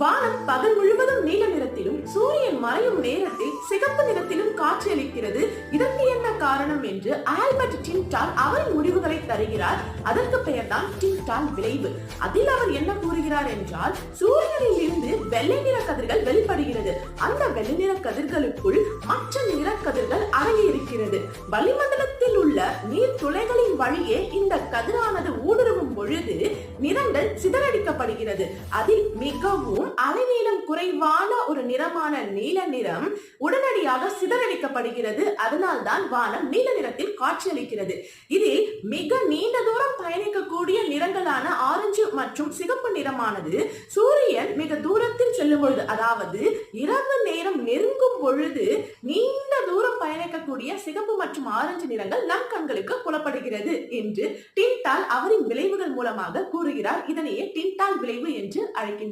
வானம் பகல் முழுவதும் நீல நிறத்திலும் சூரியன் மறையும் நேரத்தில் சிகப்பு நிறத்திலும் காட்சியளிக்கிறது. இதற்கு என்ன காரணம் என்று ஆல்பர்ட் டின்டால் அவரின் முடிவுகளை தருகிறார். அதற்கு பெயர்தான் டின்டால் விளைவு. அதில் அவர் என்ன கூறுகிறார் என்றால், சூரியனில் இருந்து வெள்ளை நிற கதிர்கள் வெளிப்படுகிறது. அந்த வெள்ளை நிற கதிர்களுக்குள் மற்ற நிற கதிர்கள் அடங்கி இருக்கிறது. வளிமண்டலத்தில் உள்ள நீர் துளைகளின் வழியே இந்த கதிரானது ஊடுருவும் பொழுது நிறங்கள் சிதறடிக்கப்படுகிறது. அதில் மிகவும் அலைநீளம் குறைவான ஒரு நிறமான நீல நிறம் உடனடியாக சிதறடிக்கப்படுகிறது. அதனால்தான் வானம் நீல நிறத்தில் காட்சியளிக்கிறது. இதில் மிக நீண்ட தூரம் பயணிக்கக்கூடிய நிறங்களான ஆரஞ்சு மற்றும் சிகப்பு நிறமானது சூரியன் மிக தூரத்தில் செல்லும் பொழுது, அதாவது இரவு நேரம் நெருங்கும் பொழுது நீண்ட தூரம் பயணிக்கக்கூடிய சிகப்பு மற்றும் ஆரஞ்சு நிறங்கள் நம் கண்களுக்கு புலப்படுகிறது என்று டின்டால் அவரின் விளைவுகள் மூலமாக கூறுகிறார். இதனையே டின்டால் விளைவு என்று அழைக்கின்றோம்.